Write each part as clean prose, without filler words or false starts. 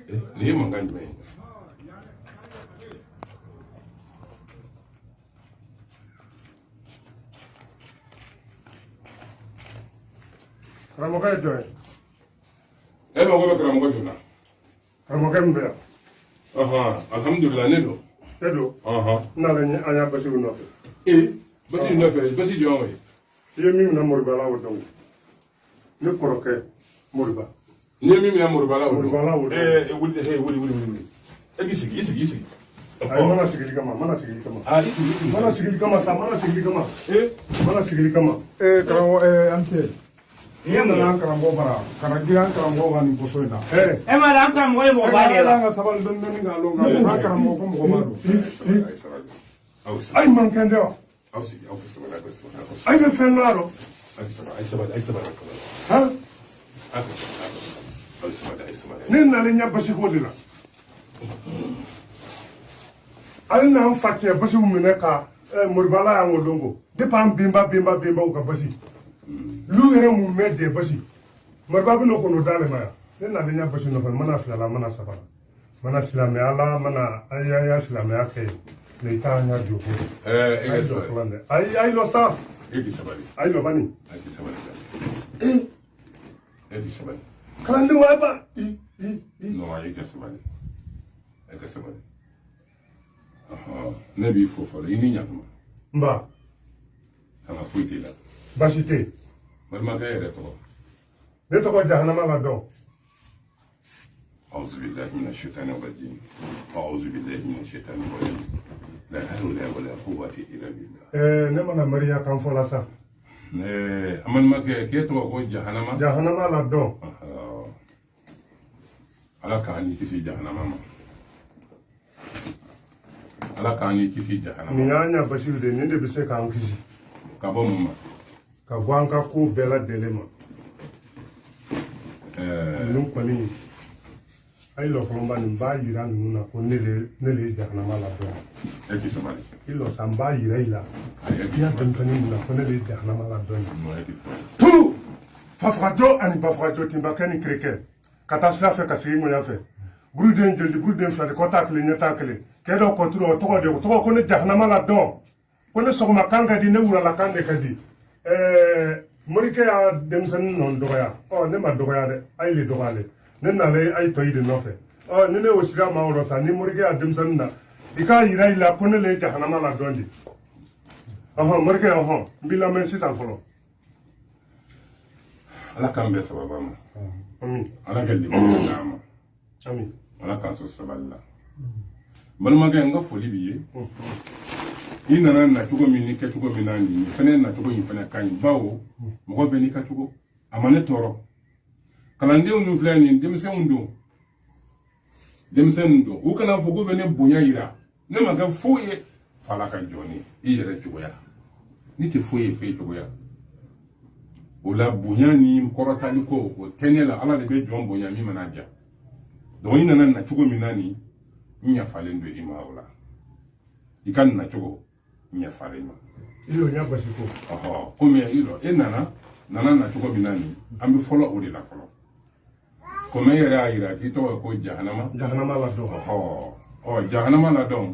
Ni mangan jumɛn karamɔgɔ ye jɔn ye e mago bɛ karamɔgɔ jumɛn na karamɔgɔ min bɛ yan alhamdulillah ne don e don n nana an y'a basiw nɔfɛ basi nɔfɛ basi jɔn ye i ye min minɛ moribala o dɔn ne kɔrɔkɛ moriba ni ye min minɛ moribala o dɔn moribala o dɔn wuli e k'i sigi i sigi ayi mana sigili kama mana sigili kama mana sigili kama sa mana sigili kama mana sigili kama karamɔgɔ an tɛ ne nana an karamɔgɔ bara kana giran karamɔgɔ ka nin koso in na e ma an karamɔgɔ ye mɔgɔ b'a de la an ka sabali dɔɔni k'a lɔn k'a karamɔgɔ ko mɔgɔ b'a dɔn ayi man kɛn tɛ wa aw sigi aw sabali ayi bɛ fɛn dɔ a rɔ ne nalen ɲɛ basiko de la ale n'an fa cɛ basiw minɛ ka moribala y'an ko don ko depuis an benbaw ka basi lu yɛrɛ mun mɛ de basi moriba bɛ n'o kɔnɔ d'ale ma yan ne nalen ɲɛ basi nɔfɛ mana filala mana sabala mana silamɛya la mana an y'a silamɛya kɛ yen mais i t'a ɲɛ jɔ ko ayi lɔ fɔlɔ dɛ ayi lɔ sa ayi lɔ bani kalanden wa ba non ayi kɛ sabali ne b'i fo fɔlɔ i ni ɲakuma nba kana foyi t'i la basi tɛ yen balimakɛ yɛrɛ tɔgɔ ne tɔgɔ jahanama la dɔn أعوذ بالله من الشيطان الرجيم أعوذ بالله من الشيطان الرجيم لا حول ولا قوة إلا بالله ne mana mariya kan fɔ la sa amanikɛ k'e tɔgɔ ko jahanama la dɔn ala k'an ni kisi jahanama ma ala k'an ni kisi jahanama nin y'an ɲa basiw de nin de bɛ se k'an kisi ka bɔ mun ma ka bɔ an ka ko bɛɛ lajɛlen ma ninnu kɔni ayi lɔ fɔlɔba nin b'a yira ninnu na ko ne de ye jahanama la dɔn e k'i sabali i lɔ sa n b'a yira i la i y'a denmisɛnnin min na ko ne de ye jahanama la dɔn tu fafagajɔ ani bafagajɔ tinbakɛ ni kerekɛ ka taa sira fɛ ka sigi ŋɔɲa fɛ buruden joli buruden fila de kɔ t'a kelen ɲɛ t'a kelen kɛ dɔ kɔturu o tɔgɔ de o tɔgɔ ko ne jahanama la dɔn ko ne sɔgɔma kan ka di ne wulala kan de ka di morikɛ y'a denmisɛnnin nɔ dɔgɔya ne ma dɔgɔya dɛ a ye le dɔgɔyale ne nalen a ye tɔ yi de nɔfɛ ni ne y'o sira ma yɔrɔ sa ni morikɛ y'a denmisɛnnin na i k'a yira i la ko ne le ye jahanama la dɔn de morikɛ n b'i lamɛn sisan fɔlɔ ala k'an bɛɛ sababa ma ami ala ka limaniya d'an ma ami ala k'an sɔn sabali la balimakɛ n ka foli b'i ye i nana nacogo min ni kɛcogo min na nin ye fɛnɛ nacogo in fɛnɛ ka ɲi bawo mɔgɔ bɛɛ n'i ka cogo a ma ne tɔɔrɔ kalandenw min filɛ nin denmisɛnw don u kana fɔ k'u bɛ ne bonya yira ne ma kɛ foyi ye f'ala ka jɔn ni i yɛrɛ cogoya ni tɛ foyi ye f'e cogoya o la bonya ni kɔrɔtali ko o tɛ ne la ala de bɛ jɔn bonya min mana diya donc i nana nacogo min na nin n yafalen don i ma o la i ka nacogo n yafalen ma i y'o ɲɛ basi ko komi i lɔ e nana nacogo min na nin an bɛ fɔlɔ o de la fɔlɔ komi e yɛrɛ y'a yira k'i tɔgɔ ko jahanama la dɔn jahanama la dɔn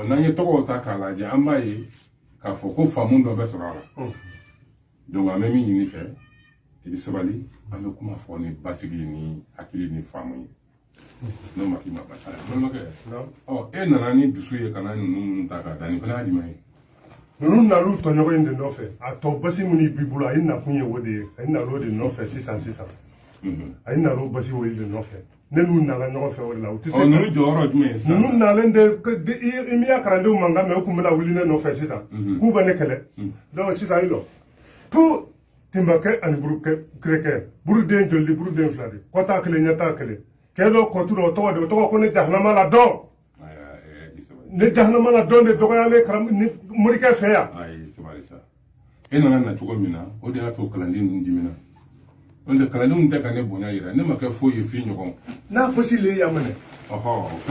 n'an ye tɔgɔw ta k'a lajɛ an b'a ye k'a fɔ ko faamu dɔ bɛ sɔrɔ a la donc an bɛ min ɲini fɛ i bɛ sabali an bɛ kuma fɔ ni basigi ni hakili ni faamu ye n'o ma k'i ma basa ye balimakɛ e nana ni dusu ye ka na ninnu ta k'a da nin fana y'a jumɛn ye ninnu nal'u tɔɲɔgɔn in de nɔfɛ a tɔ basi minnu b'i bolo a ye nakun ye o de ye a ye nal'o de nɔfɛ sisan a ye nal'o basi o de nɔfɛ ne n'u nana ɲɔgɔn fɛ o de la u tɛ se ninnu jɔyɔrɔ jumɛn ye sisan ninnu nalen de i m'i ya kalandenw mankan mɛn u tun bɛna wuli ne nɔfɛ sisan k'u bɛ ne kɛlɛ donc sisan i lɔ tout tinbakɛ ani kerekɛ buruden joli buruden fila de kɔ t'a kelen ɲɛ t'a kelen kɛ dɔ kɔturu o tɔgɔ de o tɔgɔ ko ne jahanama la dɔn ne jahanama la dɔn de dɔgɔyalen ni morikɛ fɛ yan ayi sabali sa e nana na cogo min na o de y'a to kalanden ninnu dimina n'o tɛ kalandenw tɛ ka ne bonya yira ne ma kɛ foyi ye f'i ɲɔgɔn n'a basi le yan minɛ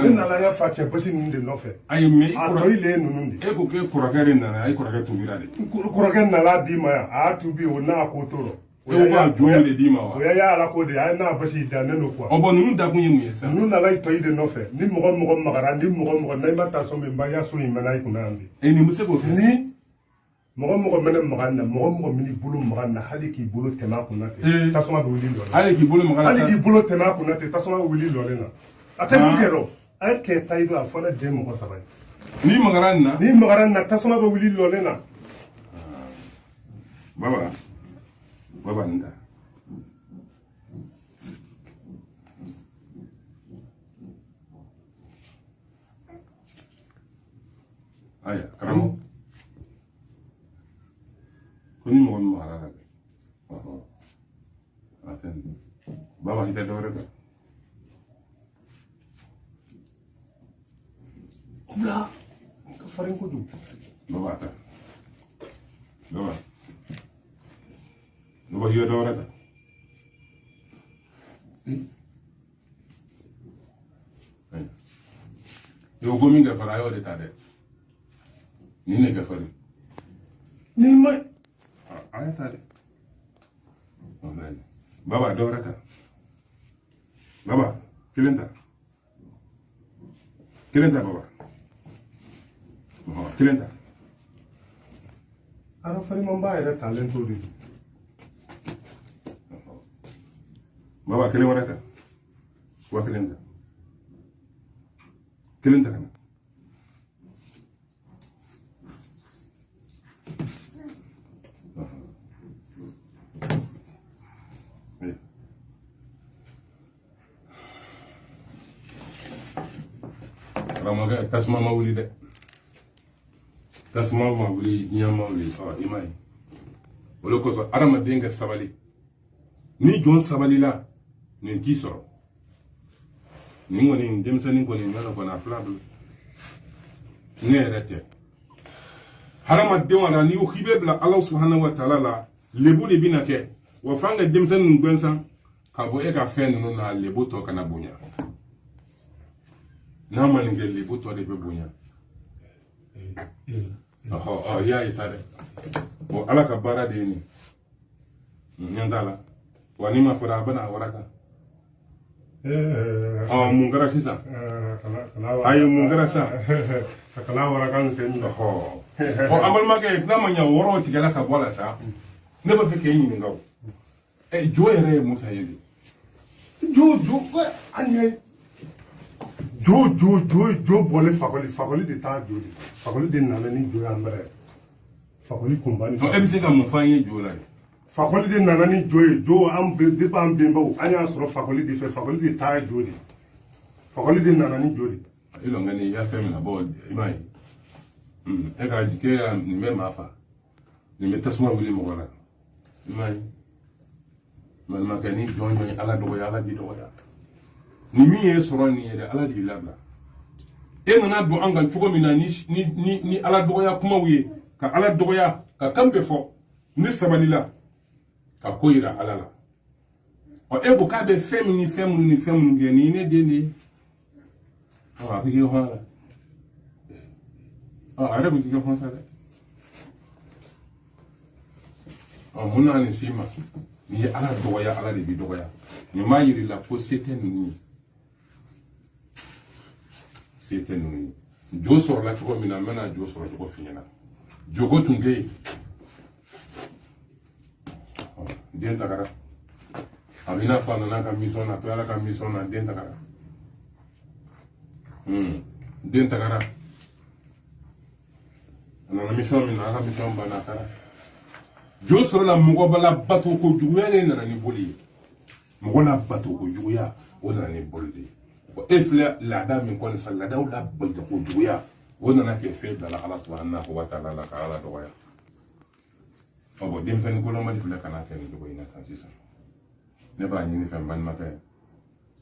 ne nana ya fa cɛ basi ninnu de nɔfɛ ayi mais a tɔ yi le ninnu de e ko k'e kɔrɔkɛ de nana a ye kɔrɔkɛ tubira de kɔrɔkɛ nana d'i ma yan a y'a tubi o n'a ko to rɔ o ba joni de dima wa o ya ala ko de ay na basi da ne no quoi o bon nous da kun yimu yesa nous na lay toy de no fe ni mo magara ni mo na ma ta so be ba ya so ni manay ko na ambi e ni musego ni mo mene magana mo mini bulu magana hali ki bulu tema ko na te ta so ma be wuli lo hali ki bulu magana hali ki bulu tema ko na te ta so ma wuli lo le na ate mu kero ay ke tay do afona de mo ko sabay ni magara na ta so ma be wuli lo le na baba nda aya karamo kuni mo magara aten baba ita dore ka kula ka farin kudu baba ta baba hiyo dore ka yo gomi ga fara yo de ta de ni ne ga fari ni mai aya ta de baba dore ka baba kilenta baba kilenta ara fari man ba ya talento de baba kelen warata wa kilenta kana ramaga tasma ma wuli de tasma ma wuli nyama wuli imai wala ko so arama denga sabali ni jon sabali la ni ti soro ni ngoni demsani ko ni ngala ko na flabul ne rete harama de wala ni o khibe bla allah subhanahu wa ta'ala la lebu de binake wa fanga demsani ngwensa ka bo e ka fen no na lebu to kana bunya na man ngel lebu to de be bunya ya isare o ala ka bara de ni nyandala wani ma fara bana waraka mungara sisa ayo mungara sa kana waraka sen o amal make na manya woro tigala ka bola sa ne ba fike yin ngaw jo yere musa yeli jo anye jo bole fakoli de ta jo fakoli de na ni jo ambre fakoli kumbani no ebisi ka mo fanye jo la fakoli de nana ni jo am de ba am bembo anya soro fakoli de fe fakoli de ta jo de fakoli de nana ni jo de ilo ngani ya fe na bo imai e ka jike ni me mafa ni me tasma wuli mo wala imai man makani jonjo ala do ya ala di do ya ni mi ye soro ni de ala di labla e nana do angal chugo mina ni ala do ya kuma wi ka ala do ya ka kambe fo ni sabalila ka koira alala o ego ka be femini ngeni ne de ni a bi ho hala ara bi ke ho sala muna ni sima ni ala doya ala de bi doya ni ma yiri la ko setenu ni jo sor la ko mina mena jo sor ko finyana jogo tunge den takara abina fana na ka mission na pela ka mission na den takara den takara na mission mi na ka mission bana kara jo soro la mugo bala bato ko juguya le na ni boli mugo la bato ko juguya o na ni boli o efla la da min ko sala da la bato ko juguya o na ke fe bala Allah subhanahu wa ta'ala la ka ala doya obo dem sen ko loma difle kana ken do ina tan sisa ne ba ni fam ban maka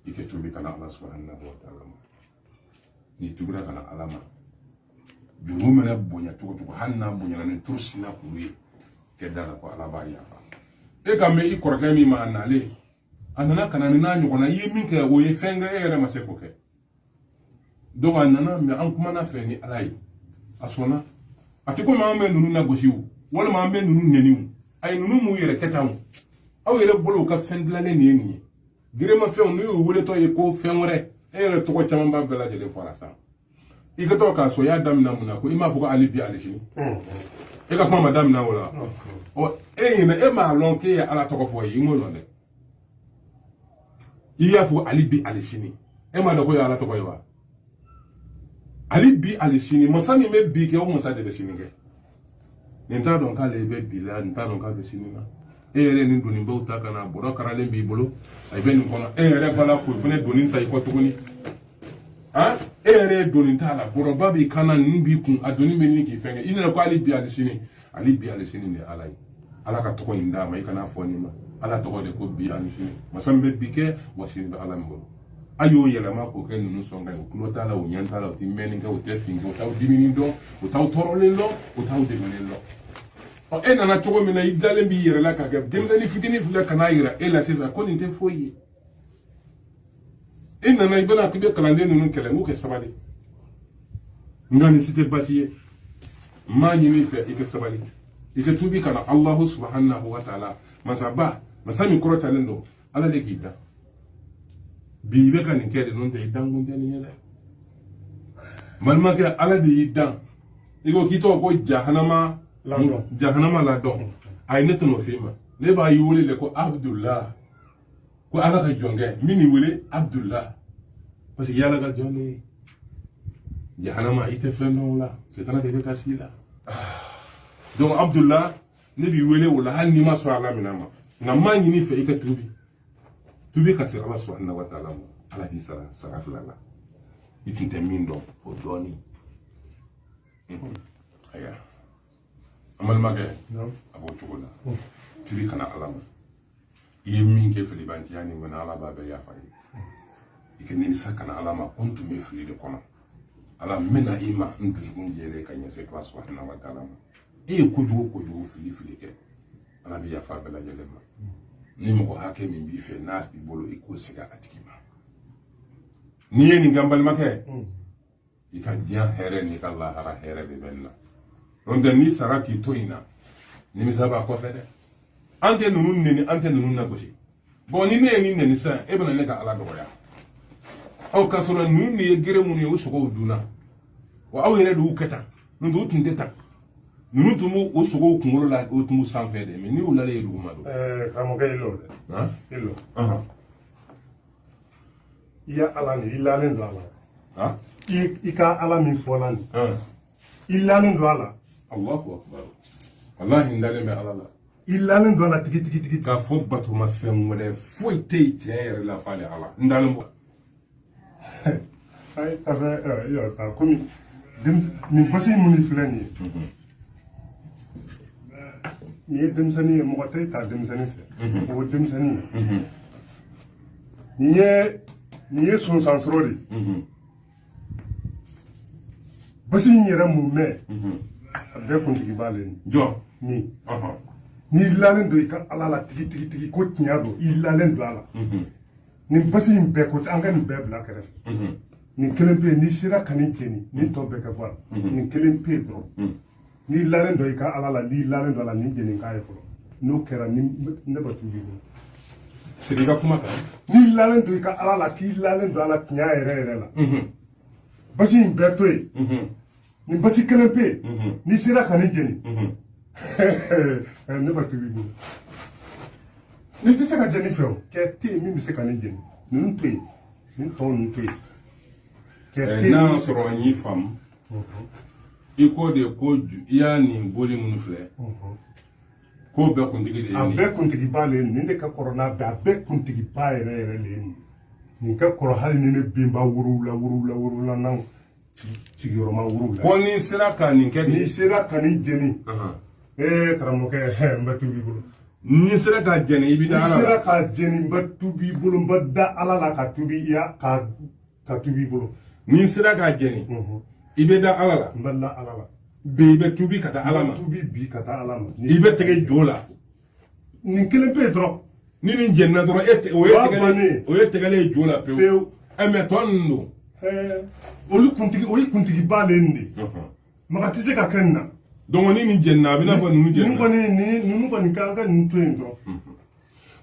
ike tubi kana Allah subhanahu wa ta'ala ni tubira kana alama jumu mena bonya to hanna bonya na tursina kuwi ke dala ko ala ba ya fa e ka me i korka mi ma nale anana kana ni na nyoko na yemi ke wo ye fenga e re ma se ko ke do anana me an kuma na fe ni alai asona atiko ma me nunu na gosiwu wala ma be nunu neniwu ay nunu mu yere ketawu aw yɛrɛ bolo ka fɛn dilanlen nin ye nin ye giremafɛnw n'u y'u wele tɔ ye ko fɛn wɛrɛ e yɛrɛ tɔgɔ caman b'a bɛɛ lajɛlen fɔ la sa i ka tɔgɔ k'a sɔrɔ i y'a daminɛ mun na ko i m'a fɔ ko ali bi ali sini e ka kuma ma daminɛ o la ɔ e ɲinɛ e m'a lɔn k'e ye ala tɔgɔ fɔ ye i m'o lɔn dɛ i y'a fɔ ali bi ali sini e m'a dɔn ko ye ala tɔgɔ ye wa ali bi ali sini masa min bɛ bi kɛ o masa de bɛ sini kɛ nin t'a dɔn k'ale bɛ bi la nin t'a dɔn k'a bɛ sini na e yɛrɛ nin doni baw ta ka na bɔrɔ karalen b'i bolo a bɛ nin kɔnɔ e yɛrɛ b'a la k'o fana doni ta i kɔ tuguni ah e yɛrɛ doni t'a la bɔrɔba b'i kan na nin b'i kun a doni bɛ nin k'i fɛn kɛ i nana ko ali bi ali sini nin ye ala ye ala ka tɔgɔ in d'a ma i kana fɔ nin ma ala tɔgɔ de ko bi ani sini masa min bɛ bi kɛ wa sini bɛ ala min bolo a y'o yɛlɛma k'o kɛ ninnu sɔn kan ye o tulo t'a la o ɲɛ t'a la o tɛ mɛnni kɛ o tɛ fin kɛ o t'aw dimini dɔn o t'aw tɔɔrɔlen dɔn o t'aw dɛmɛlen dɔn ɔ e nana cogo min na i dalen b'i yɛrɛ la ka kɛ denmisɛnnin fitinin filɛ ka n'a yira e la sisan ko nin tɛ foyi ye e nana i bɛna k'i bɛ kalanden ninnu kɛlɛ n k'o kɛ sabali nka nin si tɛ baasi ye n m'a ɲini i fɛ i ka sabali i ka tubi ka na alahu subhanahu wa taala masaba masa min kɔrɔtalen don ala de k'i da bi i bɛ ka nin kɛ de n'o tɛ i dankun tɛ nin ye dɛ balimakɛ ala de y'i dan i ko k'i tɔgɔ ko jahanama ladɔn a ye ne tɛn'o f'i ma ne b'a y'i wele de ko abudulayi ko ala ka jɔnkɛ min y'i wele abudulayi parce que yala ka jɔn de ye jahanama i tɛ fɛn dɔn o la sitana de bɛ ka s'i la donc abudulayi ne b'i wele o la hali n'i ma sɔn ala minɛ ma nka n m'a ɲini fɛ i ka tubi ka se ala subhanahu wa taala ma ala b'i sara sara fila la i tun tɛ min dɔn o dɔɔni aya an balimakɛ a b'o cogo la tubi kana ala ma i ye min kɛ filibantiya nin kɔnɔ ala b'a bɛɛ yafa ye i ka nimisa kana ala ma ko n tun bɛ fili de kɔnɔ ala n bɛna i ma n dusukun jɛlen ka ɲɛsin ala subhanahu wa taala ma e ye kojugu fili kɛ ala bɛ yafa bɛɛ lajɛlen ma ni mɔgɔ hakɛ min b'i fɛ n'a b'i bolo i k'o segin a tigi ma n'i ye nin kɛ n balimakɛ i ka diɲɛ hɛrɛ n'i ka lahara hɛrɛ de bɛ nin na n'o tɛ n'i sara k'i to yen na nimisa b'a kɔfɛ dɛ an tɛ ninnu neni an tɛ ninnu lagosi bon ni ne ye nin neni sisan e bɛna ne ka ala dɔgɔya aw ka sɔrɔ ninnu de ye gere minnu ye o sogow dunna wa aw yɛrɛ de y'u kɛ tan n'o tɛ u tun tɛ tan ninnu tun b'o o sogow kunkolo la o tun b'u sanfɛ de mais n'i y'u lalen ye duguma don karamɔgɔkɛ i l'o dɛ i l'o i ya ala nin i lalen don a la i ka ala min fɔla nin i lalen don a la allahu akbar wallahi n dalen bɛ ala la i lalen don a la tigi k'a fɔ batoma fɛn wɛrɛ foyi tɛ yen tiɲɛ yɛrɛ la f'ale ala n dalen bɔ ayi ça fait ça komi nin basi minnu filɛ nin ye nin ye denmisɛnnin ye mɔgɔ tɛ taa denmisɛnnin fɛ o ye denmisɛnnin ye nin ye sɔnsansɔrɔ de basi in yɛrɛ mun mɛn a bɛɛ kuntigi b'ale jɔn n'i lalen don i ka ala la tigi ko tiɲɛ don i lalen don a la nin basi in bɛɛ ko an ka nin bɛɛ bila kɛrɛfɛ nin kelen pe n'i sera ka nin jeni nin tɔ bɛɛ kɛ bɔ a la nin kelen pe dɔrɔn n'i lalen don i ka ala la n'i lalen don a la nin jeni k'a ye fɔlɔ n'o kɛra ne ba tubi bolo sigi ka kuma kan n'i lalen don i ka ala la k'i lalen don a la tiɲɛ yɛrɛ la basi in bɛɛ to yen nin basi kelen pe n'i sera ka nin jeni ne ba tubi bolo nin tɛ se ka jeni fɛ o kɛ te yen min bɛ se ka nin jeni ninnu to yen nin tɔw ninnu to yen n'a sɔrɔ n y'i faamu i ko de ko i y'a nin boli minnu filɛ k'o bɛɛ kuntigi de ye a bɛɛ kuntigiba le ye nin de ka kɔrɔ n'a bɛɛ a bɛɛ kuntigiba yɛrɛ le ye nin ka kɔrɔ hali ni ne benba worowula n'anw sigiyɔrɔma worowula ko n'i sera ka nin kɛ n'i sera ka nin jeni karamɔgɔkɛ n bɛ tubi bolo n'i sera ka jeni i bɛ da ala la n'i sera ka jeni n bɛ tubi bolo n bɛ da ala la ka tubi ka tubi bolo n'i sera ka jeni i bɛ da ala la n bɛ da ala la bi i bɛ tubi ka taa ala ma tubi bi ka taa ala ma i bɛ tɛgɛ jo la nin kelen pe dɔrɔn ni nin jenina dɔrɔn o ye tɛgɛlen jo la pewu mɛ tɔ ninnu don o ye kuntigiba le nin de maga tɛ se ka kɛ nin na donc ni nin jenina a bɛ n'a fɔ ninnu jenina ninnu kɔni kan ka ninnu to yen dɔrɔn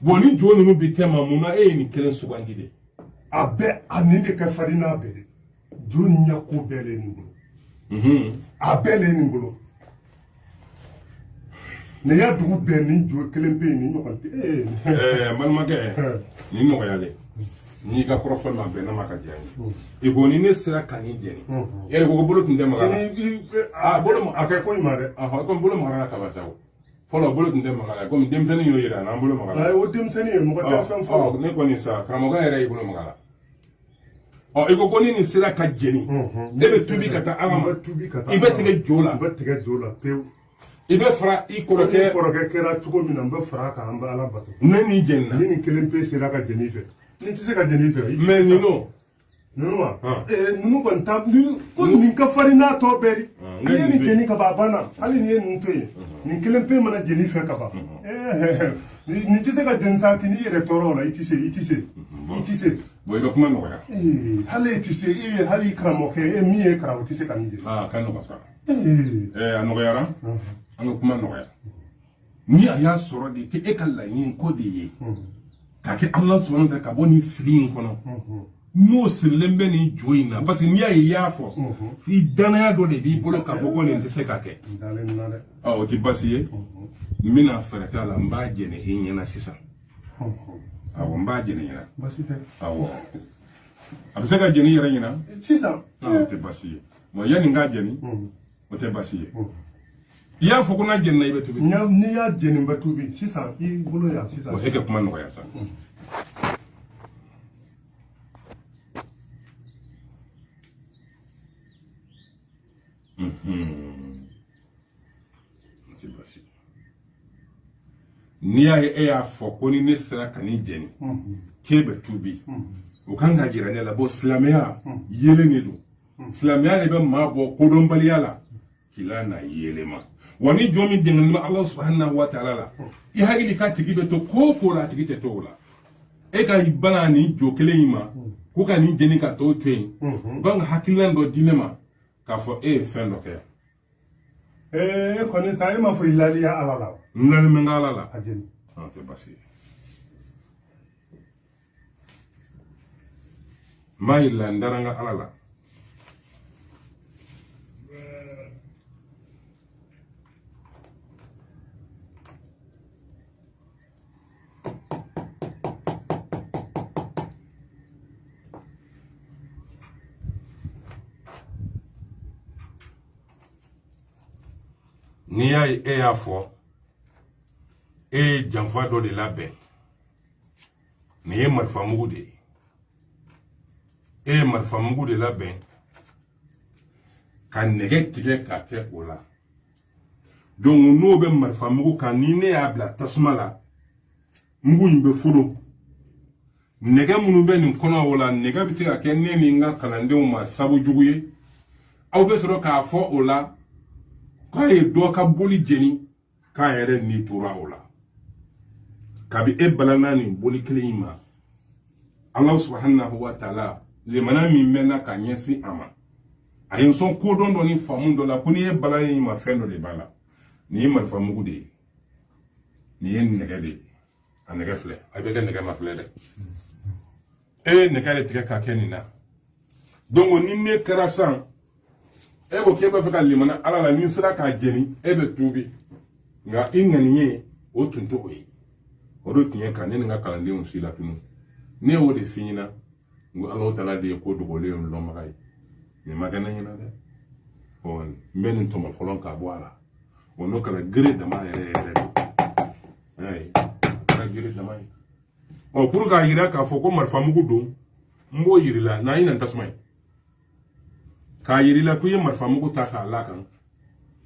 boni joni mu bitema muna ni kelen sugandi de abe aninde ka farina bele joni nyako bele ni ngolo abele ni ngolo ne ya dugu be ni jo kelen be ni nyoko man ma ke ni no yale ni ka profil ma be na maka jani e boni ne sira kani jeni e ko bolo tunde magala bolo mo akay ko imare ko bolo magala ka ba sawo folo bolo tunde magala ko dem seni yo yira na bolo magala ay o dem seni mo ko ta fam fo ne ko ni sa kramo ga yere bolo magala e ko koni ni sira ka jeni ne be tubi kata alama ibe tige jola peu ibe fra i koroke kera tuko mina mbe fra ka amba ala bato ne ni jenna ni kelen pe sira ka jeni fe ni tise ka jeni fe mais ni no wa nunu kon tab ni ko ni ka farina to beri ni jeni ka babana ali ni ni to ni kelen pe mana jeni fe ka ba ni tise ka jensa ki ni retoro la itise boy ko man waya hali itise hali kramo ke mi e kramo tise ka ni kan no sa ano yara ano kuma no ya ni aya soro de ke e kala ni ko de ye ka ke Allah subhanahu wa ta'ala ka boni free kono no silembe ni joina parce que ni ay yafo fi danaya do de bi bolo ka fogo ni tese ka ke o ti basiye mina fere kala mba jene hinyana sisa awo mba jene yana basite awo abisa ka jene yara yana sisa o ti basiye mo yani nga jene o te basiye ya fogo na jene ibe tubi ni ya jene mbatubi sisa I bolo ya sisa o heke kuma no ya sa ni ya fo ko ni ne sira kani jeni kebe tubi o kan ga jira ne la bo islamia yele ne do islamia ne be ma bo ko don bali yala kila na yele ma wani jomi dingin ma Allah subhanahu wa ta'ala la I hagili ka tigi be to ko la tigi te to la e ka ibana ni jo kele yima ko ka ni jeni ka to twen bang hakilan do dinema ka fo fen do ke koni sa ma fo ilali ya alala nal mengala la ajeni te basi mai la ndaranga alala ni ya ya fo janfa do de labɛn ni ye marifa mugu de marifa mugu de labɛn ka nɛgɛ tigɛ ka kɛ o la donc n'o bɛ marifa mugu kan ni ne y'a bila tasuma la mugu in bɛ foro nɛgɛ minnu bɛ nin kɔnɔ o la nɛgɛ bɛ se ka kɛ ne ni n ka kalandenw ma sabu jugu ye aw bɛ sɔrɔ k'a fɔ o la k'a ye dɔ ka boli jeni k'a yɛrɛ ni tora o la kabi balana ni boli kelen ma Allah subhanahu wa ta'ala le mana min mena ka ɲɛsin a ma a ye sɔn kodɔn dɔ ni faamu dɔ la ko ni ye balana ma fɛn dɔ de b'a la ni ye marifa mugu de ye ni ye nɛgɛ de ye a nɛgɛ filɛ a bɛ kɛ nɛgɛ ma filɛ dɛ nɛgɛ de tigɛ ka kɛ nin na donc ni ne kɛra san ko k'e b'a fɛ ka limana ala la ni sera k'a jeni bɛ tuubi nka I ŋaniye o tun t'o ye o do tiɲɛ kan ne ni n ka kalandenw si la tunu ne y'o de f'i ɲɛna n ko Alahu Taala de ye ko dogolen lɔnbaga ye nin ma kɛ ne ɲɛna dɛ n bɛ nin tɔmɔ fɔlɔ k'a bɔ a la o n'o kɛra gere dama yɛrɛ yɛrɛ de ayi kɛra gere dama ye pour k'a yira k'a fɔ ko marifa mugu don n b'o yirila n'a ye na tasuma ye k'a yirila ko I ye marifa mugu ta k'a la kan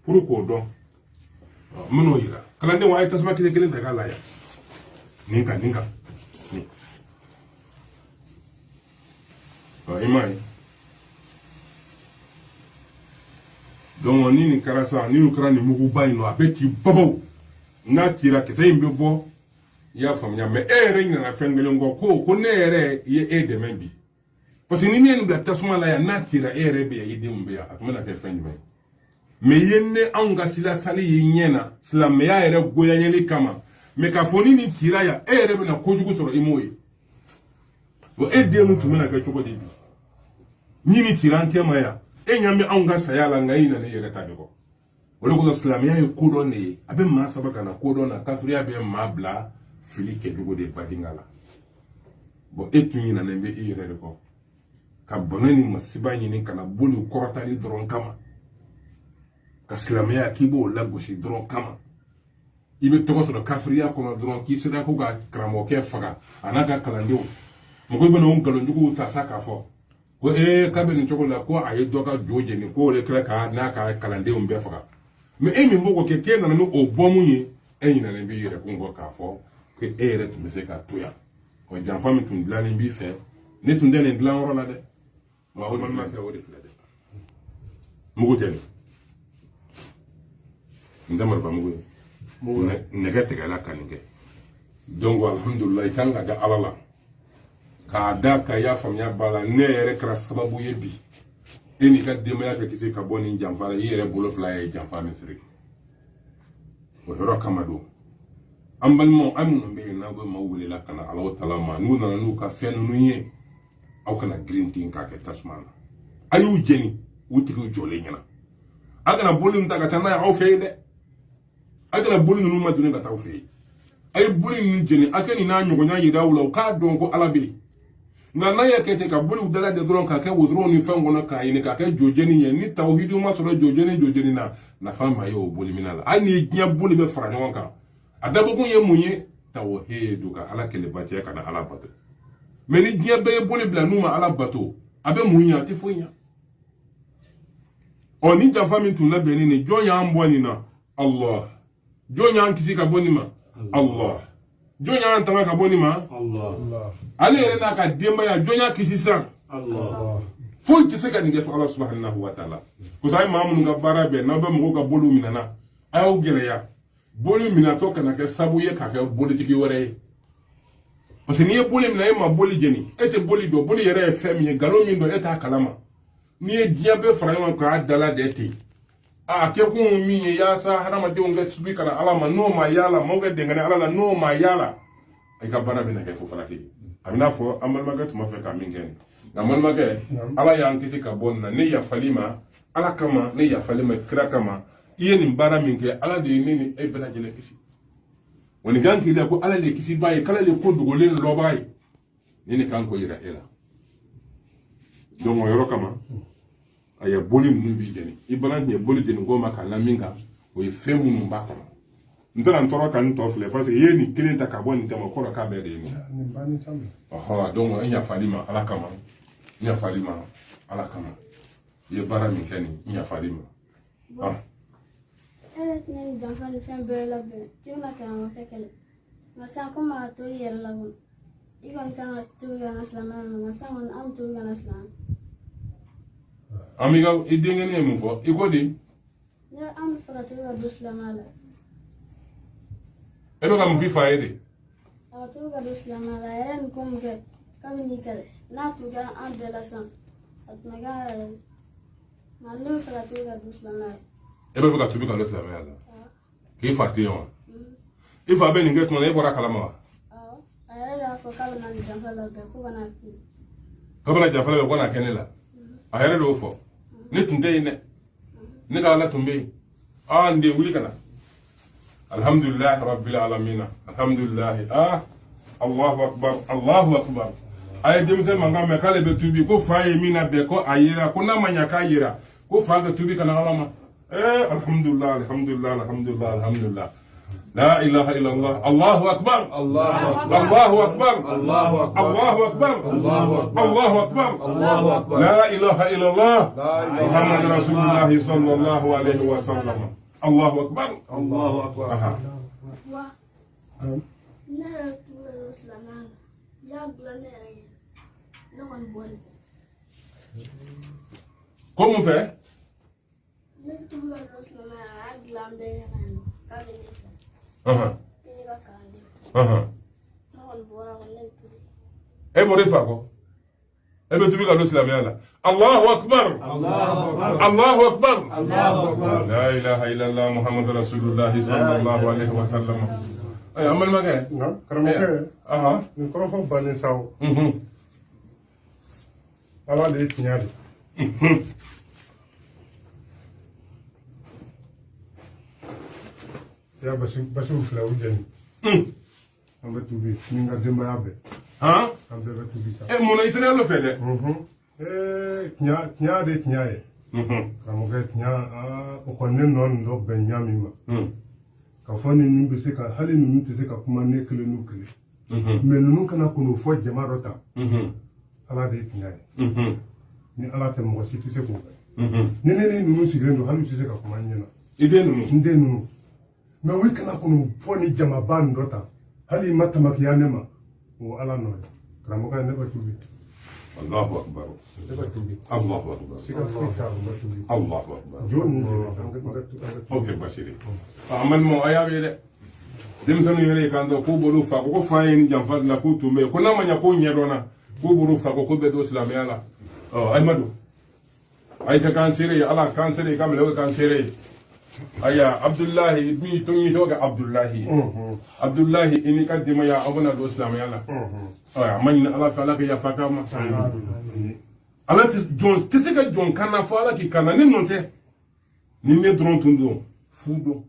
pour k'o dɔn n bɛn'o yira kalandenw a ye tasuma kisɛ kelen ta k'a la yan nin kan ni I m'a ye donc ni nin kɛra sa ni nin kɛra nin muguba in nɔ a bɛ ci babaw n'a cira kisɛ in bɛ bɔ I y'a faamuya mais yɛrɛ ɲinana fɛn kelen kɔ ko ne yɛrɛ ye dɛmɛ bi parce que ni ne ye nin bila tasuma la yan n'a cira yɛrɛ bɛ yan I denw bɛ yan a tun bɛna kɛ fɛn jumɛn mais ye ne anw ka sila sali y'i ɲɛ na silamɛya yɛrɛ goyanyali kama mais ka foni ni tira ya e yɛrɛ bɛna kojugu sɔrɔ i m'o ye bon e den tun bɛna kɛ cogo di bi ɲini tiran tɛ ma ya e ɲa bɛ anw ka saya la nka i nana i yɛrɛ ta de kɔ o de kosɔn silamɛya ye kodɔn de ye a bɛ maa saba ka na kodɔn na kafiriya bɛ maa bila fili kɛcogo de badinga la bon e tun ɲinalen bɛ i yɛrɛ de kɔ ka bana ni masiba ɲini ka na boli kɔrɔtali dɔrɔn kama ka silamɛya k'i b'o lagosi dɔrɔn kama i bɛ tɔgɔ sɔrɔ kafiriya kɔnɔ dɔrɔn k'i sera ko ka karamɔgɔkɛ faga a n'a ka kalandenw mɔgɔw bɛ n'o nkalonjuguw ta sa k'a fɔ ko k'a bɛ nin cogo la ko a ye dɔ ka jo jeni k'o de kɛra ka n'a ka kalandenw bɛɛ faga mais e min b'o kɛ k'e nana ni o bɔnmun ye e ɲinalen b'i yɛrɛ kun kɔ k'a fɔ ko e yɛrɛ tun bɛ se ka to yan wa janfa min tun dilannen b'i fɛ ne tun tɛ nin dilanyɔrɔ la dɛ wa o man kɛ o de filɛ dɛ mugu tɛ nin n tɛ marifa mugu ye nɛgɛ tigɛla ka nin kɛ donc alhamdulilayi i kan ka da ala la k'a da ka y'a faamuya ba la ne yɛrɛ kɛra sababu ye bi e n'i ka denbaya ka kisi ka bɔ nin janfa la i yɛrɛ bolo fila ye janfa min siri o yɔrɔ kama don an balimaw an minnu bɛ yen n'aw bɛ maaw welela ka na alaw tala ma n'u nana n'u ka fɛn ninnu ye aw kana girin ten k'a kɛ tasuma na a y'u jeni u tigiw jɔlen ɲɛna a kana boli ninnu ta ka taa n'a ye aw fɛ yen dɛ a kana boli ninnu ma donni ka taa aw fɛ yen a ye boli ninnu jeni a kɛ nin n'a ɲɔgɔnna yira aw la u k'a dɔn ko ala bɛ yen nka n'a y'a kɛ ten ka boliw dala de dɔrɔn k'a kɛ wotorow ni fɛn kɔnɔ k'a ɲini k'a kɛ jojeni ye ni tawhidu ma sɔrɔ jojeni na nafa ma ye o boli mina la hali ni diɲɛ boli bɛ fara ɲɔgɔn kan a dabɔkun ye mun ye tawhidu ka ala kɛlɛba cɛ ka na ala bato mais ni diɲɛ bɛɛ ye boli bila n'u ma ala bato a bɛ mun ɲɛ a tɛ foyi ɲɛ ɔ ni janfa min tun labɛnnen nin jɔn y'an bɔ nin na Allah jɔn y'an kisi ka bɔ nin ma Allah jɔn y'an tanga ka bɔ nin ma Allah ale yɛrɛ n'a ka denbaya jɔn y'a kisi san Allah foyi tɛ se ka nin kɛ fɔ ala subhanahu wa taala parce que a ye maa minnu ka baara bɛɛ n'aw bɛ mɔgɔw ka boliw minɛna a y'aw gɛlɛya boli minatɔ kana kɛ sabu ye k'a kɛ bolitigi wɛrɛ ye parce que n'i ye boli minɛ e ma boli jeni e tɛ boli dɔn boli yɛrɛ ye fɛn min ye nkalon min don e t'a kalama n'i ye diɲɛ bɛɛ fara ɲɔgɔn kan k'a dala de ten a kɛkun min ye yaasa hadamadenw ka subi kana ala ma n'o ma yaala maaw ka dɛngɛnɛ ala la n'o ma yaala i ka baara bɛna kɛ fo fana kɛ a bɛ n'a fɔ an balimakɛ tun b'a fɛ ka min kɛ nka balimakɛ ala y'an kisi ka bɔ nin na ne yafali ma ala kama ne yafali ma kira kama i ye nin baara min kɛ ala de ye ne ni e bɛɛ lajɛlen kisi wa nin kan k'i la ko ala de ye kisi baa ye k'ale de ko dogolen lɔbaa ye ne ni kan ko yira e la donc o yɔrɔ kama a ye boli ninnu b'i jeni i bana tun ye boli jeni ko ma k'a la min kan o ye fɛn minnu b'a kɔnɔ n tɛna n tɔɔrɔ ka n tɔ filɛ parce que i ye nin kelen ta ka bɔ nin tɛmɛ kɔrɔ k'a bɛɛ de ye nin ɔhɔ donc n yafali ma ala kama n yafali ma ala kama i ye baara min kɛ nin n yafali ma ne janfa ni fɛn bɛɛ labɛn i bɛna karamɔgɔkɛ kɛlɛ nka sisan komi a tori yɛrɛ la kɔni i kɔni kan ka tobi ka na silamɛya ma nka sisan kɔni an bɛ tobi ka na silamɛya an b'i ka i denkɛnin ye mun fɔ i ko di an bɛ fɛ ka tobi ka don silamɛya la e bɛ ka mun f'i fa ye de a ka tobi ka don silamɛya la a yɛrɛ nin ko mun kɛ k'a bɛ n'i kɛlɛ n'a tun kɛra an bɛɛ la sisan a tun bɛ kɛ an yɛrɛ ye nka ne bɛ fɛ ka tobi ka don silamɛya la e bɛ fɛ ka tubi ka don silamɛya la k'i fa tɛ yen wa i fa bɛ nin kɛ tuma na e bɔra kalama wa a yɛrɛ y'a fɔ k'a bɛ na nin janfa labɛn ko ka na kɛ k'a bɛna janfa labɛn ko na kɛ ne la a yɛrɛ de y'o fɔ ne tun tɛ yen dɛ ne ka ala tun bɛ yen n den wuli ka na alhamdulilahi rabbil alamina alhamdulilahi allahu akbar allahu akbar a ye denmisɛn mankan mɛn k'ale bɛ tubi ko fa ye min labɛn ko a yera ko n'a ma ɲa k'a yera ko fa ka tubi ka na ala ma alhamdulillah alhamdulillah alhamdulillah alhamdulillah la ilaha illallah allahu akbar allahu akbar allahu akbar allahu akbar allahu akbar allahu akbar la ilaha illallah muhammad rasulullah sallallahu alaihi wasallam allahu akbar allahu akbar wa ne yɛrɛ tubi ka don silamɛya la jagoya ne yɛrɛ ye ne kɔni bɔlen ko mun fɛ ne tubi ka don silamɛya la a y'a dilan bɛɛ ɲɛna yen k'a bɛ ne fɛ ne ka kalanden ne kɔni bɔra kɔni ne bɛ tubi e bɔra i fa kɔ e bɛ tubi ka don silamɛya la allahu akbar allahu akbar la ilaha illallah muhammad rasulullah sallallahu alaihi wasallam ay amal magay na karamɔgɔkɛ aha nin kɔrɔfɔ bannen sa o ala de ye tiɲɛ de ya basiw filɛ u jɛni an bɛ tubi ni ka denbaya bɛɛ han an bɛɛ bɛ tubi sa mun na itene lo fede tiɲɛ de tiɲɛ ye karamɔgɔkɛ tiɲɛ o kɔni ne nɔ nin dɔ bɛn ɲa min ma ka fɔ ni ninnu bɛ se ka hali ninnu tɛ se ka kuma ne kelen n'u kelen mɛ ninnu kana k'o fɔ jama dɔ ta ala de ye tiɲɛ ye ni ala tɛ mɔgɔ si tɛ se k'o kɛ ni ne ni ninnu sigilen don hali u tɛ se ka kuma n ɲɛna ide nunu n den ninnu mɛ o kana k'o fɔ ni jamaba nin dɔ ta hali i ma tamakiya ne ma o ala nɔ ye karamɔgɔ ne bɛ tubi Allahu akbar ne bɛ tubi Allahu akbar siga foyi t'a la n bɛ tubi Allahu akbar jo ninnu de an ka tubi o tɛ basi de amal mo aya be de denmisɛnninw yɛrɛ kan dɔ k'u bolo fa ko fa ye ni janfa la k'u tun bɛ ko n'a ma ɲɛ k'u ɲɛ dɔnna k'u bolo fa ko bɛ don silamɛya la alimadu ay ka kan sere ala kan sere ka mele kan sere aya abdullahi mi to yi to ga abdullahi ini ka dima ya abuna do silamɛya la aya man ala fa ala ka ya fa ka ma ala ti se ka jon kana fo ala ki kana ni non tɛ ni ne dɔrɔn tun don fu don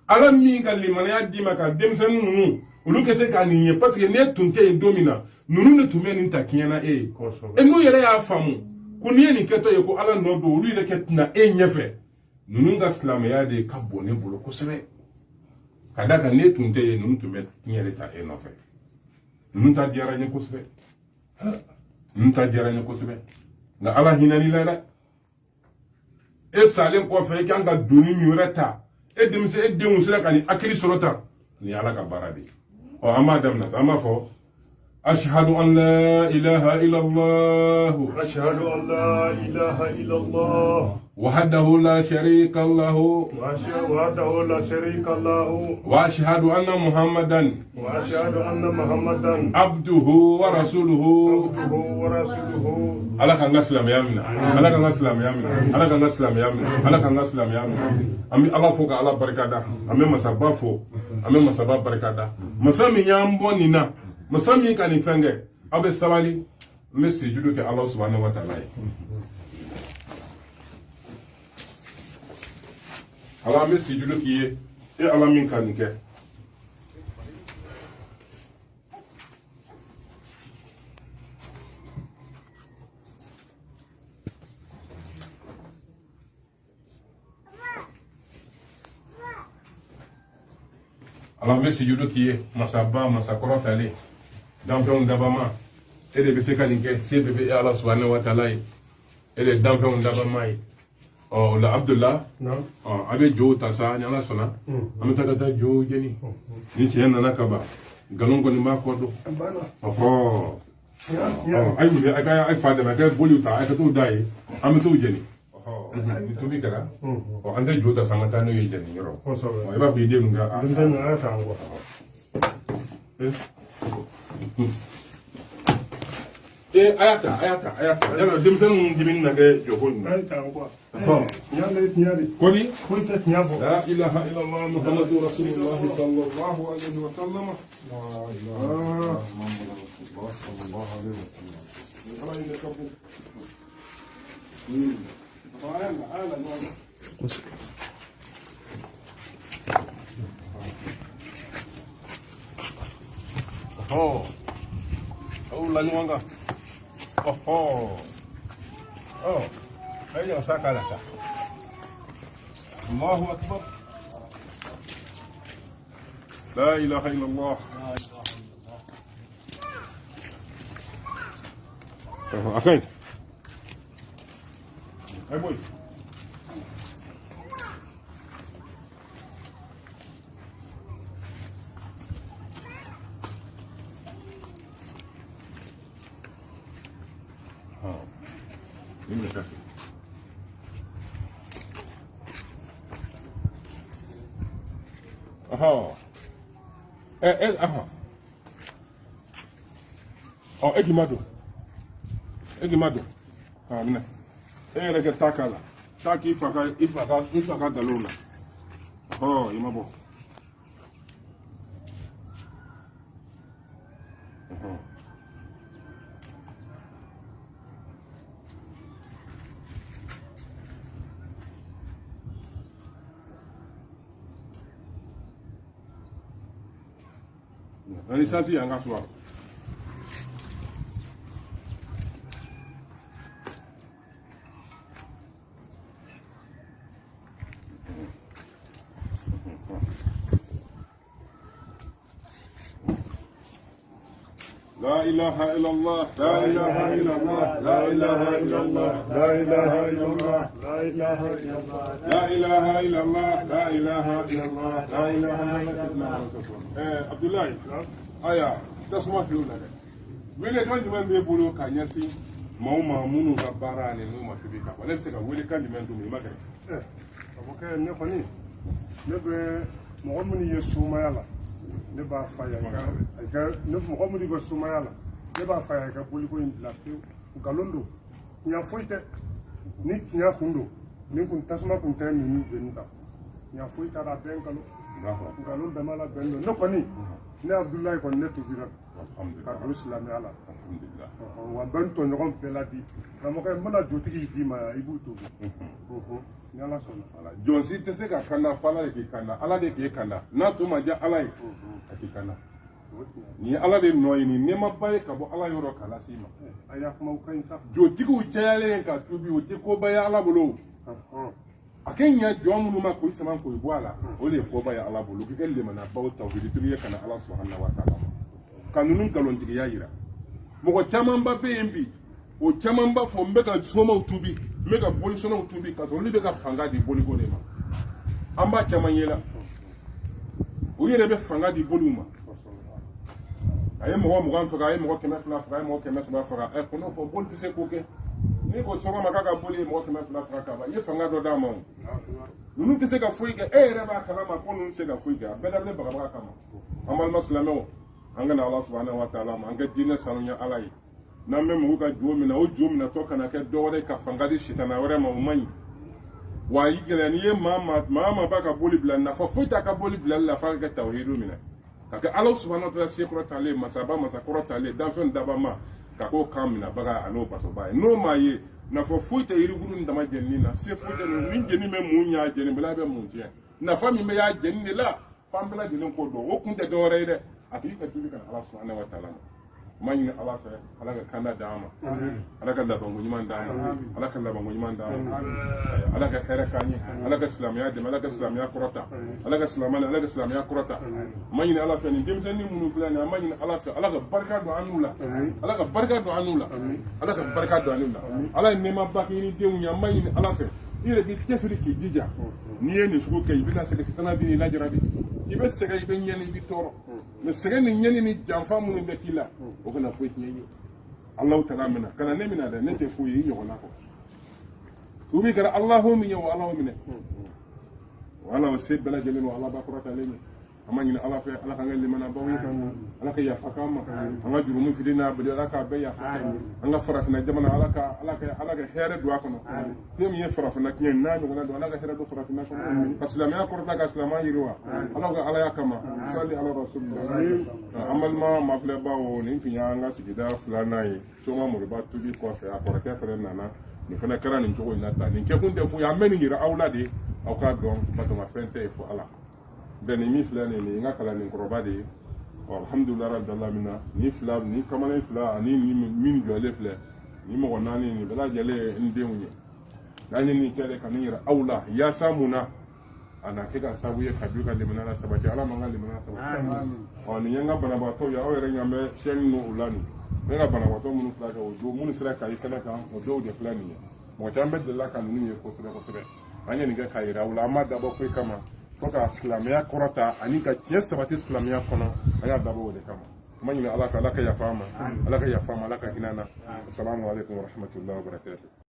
ala min ka limaniya di ma ka denmisɛnnin ninnu olu kɛ se ka nin ye parce que ne tun tɛ yen don min na ninnu de tun bɛ nin ta tiɲɛna e ye e n'u yɛrɛ y'a faamu ko n'i ye nin kɛtɔ ye ko ala nɔ don olu yɛrɛ kɛ tɛna e ɲɛfɛ ninnu ka silamɛya de ka bon ne bolo kosɛbɛ ka da kan ne tun tɛ yen ninnu tun bɛ tiɲɛ de ta e nɔfɛ ninnu ta diyara n ye kosɛbɛ ninnu ta diyara n ye kosɛbɛ nka ala hinɛni la dɛ e salen kɔfɛ e kan ka doni min wɛrɛ ta e denw sera ka nin hakili sɔrɔ tan ni ala ka baara de an b'a daminɛ an b'a fɔ ashhadu an la ilaha illallah ashhadu an la ilaha illallah wahdahu la sharika lahu وحده لا شريك له واشهد ان محمدا واشهد ان محمدا عبده ورسوله عبده ورسوله ala kan ka silamɛya minɛ ala kan ka silamɛya minɛ ala kan ka silamɛya minɛ ala kan ka silamɛya minɛ an bɛ ala fo ka ala barika da an bɛ masaba fo an bɛ masaba barika da masa min y'an bɔ nin na masa min ka nin fɛn kɛ aw bɛ sabali n bɛ sujudu kɛ ala subhanahu wa ta'ala ye ala an bɛ sujudu k'i ye e ala min ka nin kɛ ala an bɛ sujudu k'i ye masaba masakɔrɔ talen danfɛnw dabama e de bɛ se ka nin kɛ se bɛɛ bɛ e ala subhanahu wa ta'ala ye e de danfɛnw dabama ye o la abdullah a bɛ jow ta sa ni ala sɔnna an bɛ taa ka taa jow jeni ni tiɲɛ nana ka ban nkalon kɔni b'a kɔ don a ye mun kɛ a ye fa dɛmɛ a kɛ boliw ta a ka t'o da ye an bɛ t'o jeni ni tobi kɛra an tɛ jow ta sa an ka taa n'o ye jeni yɔrɔ i b'a fɔ i den ninnu ayata yala denmisɛnninw dimini na kɛ jɔko nin kɔni la ilaha illallah muhammadu rasulullah sallallahu alaihi wa sallam la ɲɔgɔn kan أي ساكا لك الله أكبر لا إله إلا الله أخين أي بوي Egimado. Amina. Ere ke takala. Taki ifaka galona. Imabo. ani sasi anga suwa لا إله إلا الله لا إله إلا الله لا إله إلا الله لا إله إلا الله لا إله إلا الله لا إله إلا الله لا إله إلا الله لا إله إلا الله عبد الله أيا تسمع كلنا wele kan jumɛn b'e bolo ka ɲɛsin maaw ma minnu ka baara ani n'u ma fibi ka ne bɛ se ka wele kan jumɛn d'u ma i ma kɛ a fɔ kɛ ne kɔni ne bɛ mɔgɔ minnu ye sumaya la ne b'a fa ya ne mɔgɔ minnu bɛ sumaya la ne b'a fa ya ka boliko in bila pewu nkalon don tiɲɛ foyi tɛ ni tiɲɛ kun don ni kun tasuma kun tɛ ninnu jeni ta tiɲɛ foyi t'a la bɛɛ nkalon bɛɛ ma la bɛn don ne kɔni ne Abdulayi kɔni ne tobira ka don silamɛya la wa bɛ n tɔɲɔgɔn bɛɛ la di karamɔgɔ n bɛna jotigi d'i ma i b'u tobi ni ala sɔnna jɔn si tɛ se ka kanda fo ala de k'i kanda ala de k'e kanda n'a to ma diya ala ye a k'i kanda ni ye ala de nɔ ye ni nɛɛmaba ye ka bɔ ala yɔrɔ k'a lase i ma a y'a kumaw ka ɲi sa jotigiw cayalen ka tubi o tɛ koba ye ala bolo a kɛ ɲɛ jɔn minnu ma k'o sama k'o bɔ a la o de ye koba ye ala bolo k'i kɛ lemanabaw tawhiditigi ye ka na ala subahanahu wa taala ma ka ninnu nkalontigiya yira mɔgɔ camanba bɛ yen bi o caman b'a fɔ n bɛ ka somaw tubi n bɛ ka bolisɔnnaw tubi ka sɔrɔ olu bɛ ka fanga di boliko de ma an b'a caman ye la o yɛrɛ bɛ fanga di boliw ma a ye mɔgɔ 20 faga a ye mɔgɔ 200 faga a ye mɔgɔ 300 faga ɛ kɔnɔ fɔ boli tɛ se k'o kɛ ni ko sɔgɔma k'a ka boli ye mɔgɔ 200 faga ka ban i ye fanga dɔ d'a ma o ninnu tɛ se ka foyi kɛ e yɛrɛ b'a kalama ko ninnu tɛ se ka foyi kɛ a bɛɛ daminɛ bagabaga kama an balima silamɛw an kana ala subhanahu wa taala ma an ka diinɛ sanuya ala ye n'an bɛ mɔgɔw ka jo minɛ o jo minɛtɔ kana kɛ dɔwɛrɛ ka fanga di sitana wɛrɛ ma o man ɲi wa i gɛlɛya n'i ye maa b'a ka boli bila nafa foyi t'a ka boli bilali la f'a ka kɛ tawhidu minɛ ka kɛ ala subhanahu wa taala se kɔrɔtalen masaba masakɔrɔtalen danfɛn dabama ka k'o kan minɛbaga a n'o basoba ye n'o maa ye nafa foyi tɛ yiribulu ni dama jɛnini na se foyi tɛ ni jɛni bɛ mun ɲa jɛni bɛla bɛ mun tiɲɛ nafa min bɛ y'a jɛni de la f'an bɛɛ lajɛlen k'o dɔn o kun tɛ dɔwɛrɛ ye dɛ a tigi ka tubi ka ala subhanahu wa taala ma ɲini ala fɛ ala ka kanda d'an ma ala ka labanko ɲuman d'an ma ala ka labanko ɲuman d'an ma ala ka hɛrɛ k'an ye ala ka silamɛya dɛmɛ ala ka silamɛya kɔrɔta ala ka silamɛya ala ka silamɛya kɔrɔta ma ɲini ala fɛ nin denmisɛnnin minnu filɛ nin ye an ma ɲini ala fɛ ala ka barika don an n'u la ala ka barika don an n'u la ala ka barika don an n'u la ala ye nɛɛmaba kɛ i ni denw ye an ma ɲini ala fɛ i yɛrɛ k'i cɛsiri k'i jija n'i ye nin sugu kɛ i bɛna sɛgɛn sitana b'i lajarabi i bɛ sɛgɛn i bɛ ɲɛni i bɛ tɔɔrɔ mɛ sɛgɛn ni ɲɛni ni janfa minnu bɛ k'i la o kana foyi tiɲɛ i ye alahu taala minɛ kana ne minɛ dɛ ne tɛ foyi ye i ɲɔgɔnna kɔ tubi kɛra alahu min ye o alahu minɛ o ala o se bɛɛ lajɛlen ma ala ba kɔrɔtalen ye an ma ɲini ala fɛ ala k'an kɛ limanabaw ye ala ka yafa k'an ma an ka jurumu fitini n'a bali ala k'a bɛɛ yafa an ka farafinna jamana ala ka hɛrɛ don a kɔnɔ fɛn min ye farafinna tiɲɛ n'a ɲɔgɔnna don ala ka hɛrɛ don farafinna kɔnɔ ka silamɛya kɔrɔta ka silamɛya yiriwa ala ka alaya kama sali ala rasulillah an balima mafilɛbaw nin tun y'an ka sigida 2nan ye soma moriba tubi kɔfɛ a kɔrɔkɛ fɛnɛ nana nin fɛnɛ kɛra nin cogo in na tan nin kɛkun tɛ foyi an bɛ nin yira aw la de aw k'a dɔn batomafɛn tɛ ye fo ala bɛn min filɛ nin ye n ka kalannin kɔrɔba de ye alhamdulilayi rabbil alamin ni fila ni kamalen fila ani min jɔlen filɛ ni mɔgɔ naani nin bɛɛ lajɛlen ye n denw ye n'an ye nin kɛ de ka nin yira aw la yaasa mun na a na kɛ ka sababu ye ka du ka limaniya la sabati ala man ka limaniya sabati nin ye n ka banabaatɔw ye aw yɛrɛ ɲɛ bɛ sɛni n'o la nin n ka banabaatɔ minnu filɛ kɛ o don minnu sera ka i kɛnɛ kan o dɔw de filɛ nin ye mɔgɔ caman bɛ delila ka ninnu ye kosɛbɛ kosɛbɛ an ye nin kɛ k'a yira aw la an ma dabɔ foyi kama fo ka silamɛya kɔrɔta ani ka tiɲɛ sabati silamɛya kɔnɔ an y'a dabɔ o de kama an ma ɲini ala fɛ ala ka yafa an ma ala ka yafa an ma ala ka hinɛ an na assalamu alaikum warahmatullahi wabarakatuh